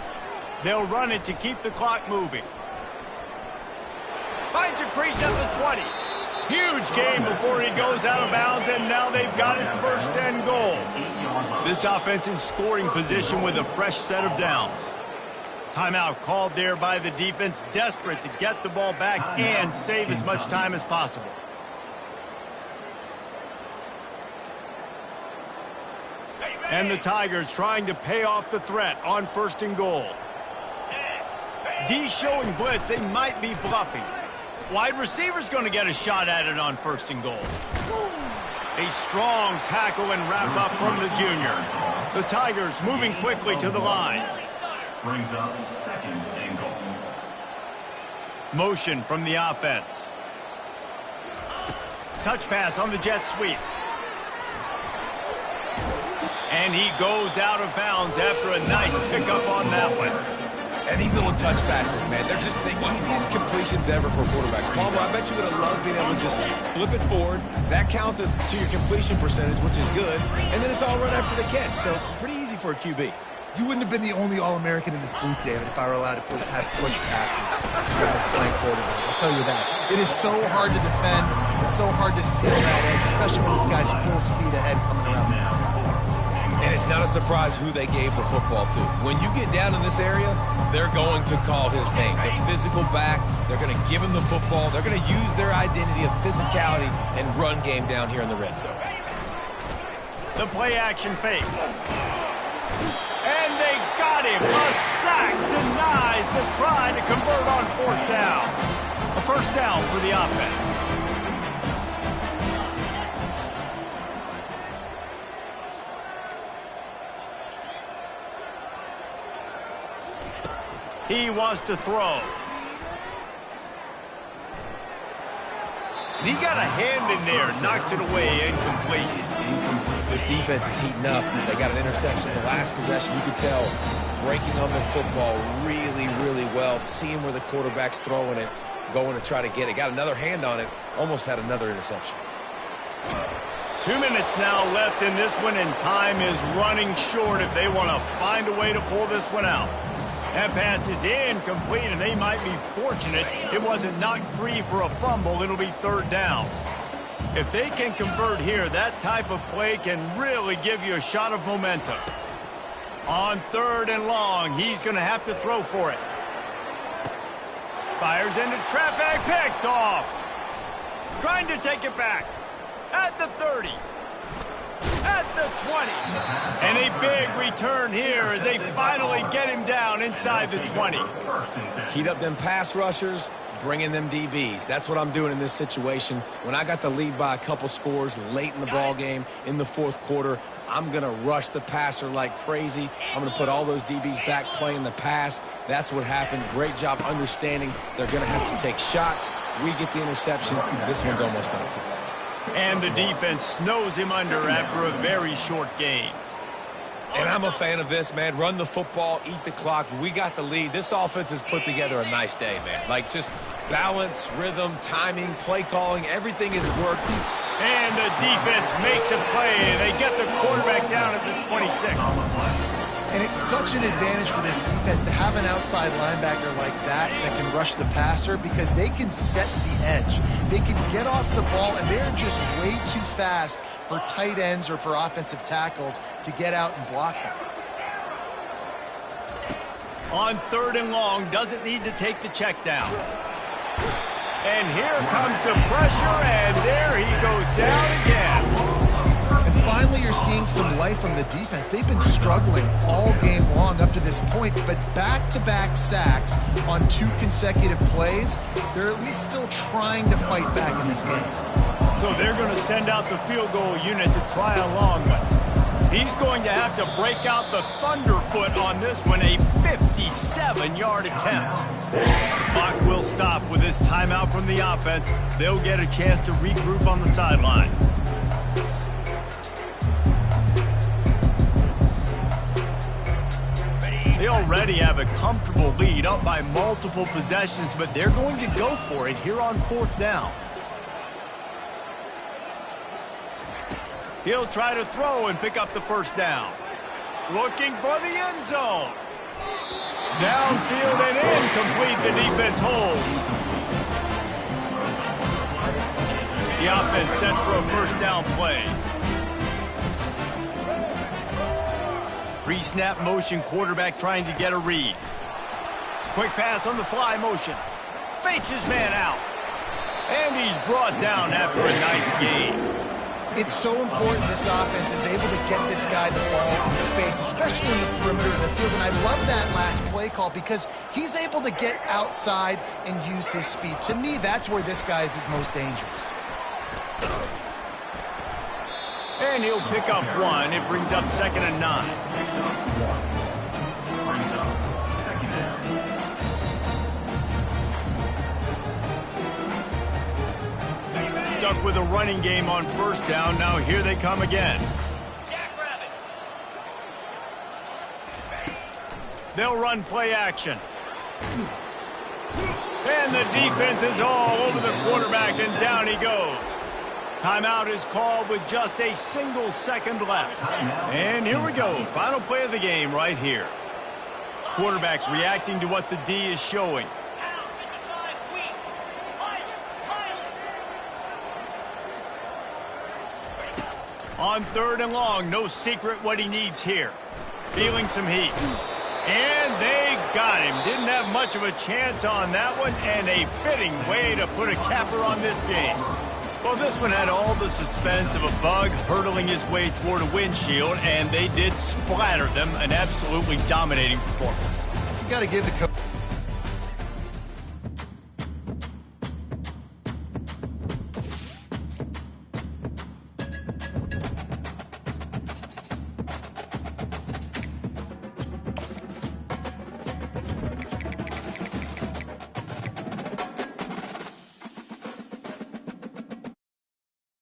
They'll run it to keep the clock moving. Finds a crease at the 20. Huge game before he goes out of bounds, and now they've got it 1st and goal. This offense in scoring position with a fresh set of downs. Timeout called there by the defense, desperate to get the ball back and save as much time as possible. And the Tigers trying to pay off the threat on 1st and goal. D showing blitz, they might be bluffing. Wide receiver's going to get a shot at it on 1st and goal. A strong tackle and wrap up from the junior. The Tigers moving quickly to the line. Brings up 2nd and goal. Motion from the offense. Touch pass on the jet sweep. And he goes out of bounds after a nice pickup on that one. And these little touch passes, man, they're just the easiest completions ever for quarterbacks. Palmer, I bet you would have loved being able to just flip it forward. That counts as to your completion percentage, which is good. And then it's all run after the catch, so pretty easy for a QB. You wouldn't have been the only All-American in this booth, David, if I were allowed to have push passes when I was playing quarterback. I'll tell you that. It is so hard to defend. It's so hard to seal that edge, especially when this guy's full speed ahead coming around the outside. And it's not a surprise who they gave the football to. When you get down in this area, they're going to call his name. The physical back, they're going to give him the football. They're going to use their identity of physicality and run game down here in the red zone. The play action fake. And they got him. A sack denies the try to convert on 4th down. A first down for the offense. He wants to throw. And he got a hand in there, knocks it away, incomplete. This defense is heating up. They got an interception the last possession. You could tell breaking on the football really, really well, seeing where the quarterback's throwing it, going to try to get it. Got another hand on it, almost had another interception. 2 minutes now left in this one, and time is running short if they want to find a way to pull this one out. That pass is incomplete, and they might be fortunate it wasn't knocked free for a fumble. It'll be 3rd down. If they can convert here, that type of play can really give you a shot of momentum. On 3rd and long, he's going to have to throw for it. Fires into traffic, picked off. Trying to take it back. At the 30. At the 20. And a big return here as they finally get him down inside the 20. Heat up them pass rushers, bring in them DBs. That's what I'm doing in this situation. When I got the lead by a couple scores late in the ball game in the fourth quarter, I'm going to rush the passer like crazy. I'm going to put all those DBs back playing the pass. That's what happened. Great job understanding they're going to have to take shots. We get the interception. This one's almost over. And the defense snows him under after a very short game. And I'm a fan of this, man. Run the football, eat the clock. We got the lead. This offense has put together a nice day, man. Like, just balance, rhythm, timing, play calling, everything is worked. And the defense makes a play, and they get the quarterback down at the 26. And it's such an advantage for this defense to have an outside linebacker like that can rush the passer because they can set the edge. They can get off the ball, and they're just way too fast for tight ends or for offensive tackles to get out and block them. On 3rd and long, doesn't need to take the check down. And here comes the pressure, and there he goes down again. And finally, you're seeing some life from the defense. They've been struggling all game long up to this point, but back-to-back sacks on 2 consecutive plays, they're at least still trying to fight back in this game. So they're going to send out the field goal unit to try a long one. He's going to have to break out the thunderfoot on this one, a 57-yard attempt. The clock will stop with this timeout from the offense. They'll get a chance to regroup on the sideline. They already have a comfortable lead, up by multiple possessions, but they're going to go for it here on 4th down. He'll try to throw and pick up the 1st down. Looking for the end zone. Downfield and incomplete. The defense holds. The offense set for a 1st down play. Pre-snap motion, quarterback trying to get a read. Quick pass on the fly motion. Fakes his man out. And he's brought down after a nice game. It's so important this offense is able to get this guy the ball in space, especially in the perimeter of the field. And I love that last play call because he's able to get outside and use his speed. To me, that's where this guy is his most dangerous. And he'll pick up 1. It brings up 2nd and 9. Stuck with a running game on 1st down. Now here they come again. Jackrabbit. They'll run play action. And the defense is all over the quarterback, and down he goes. Timeout is called with just a single second left. And here we go. Final play of the game right here. Quarterback reacting to what the D is showing. On 3rd and long, no secret what he needs here. Feeling some heat. And they got him. Didn't have much of a chance on that one, and a fitting way to put a capper on this game. Well, this one had all the suspense of a bug hurtling his way toward a windshield, and they did splatter them. An absolutely dominating performance. You got to give the coach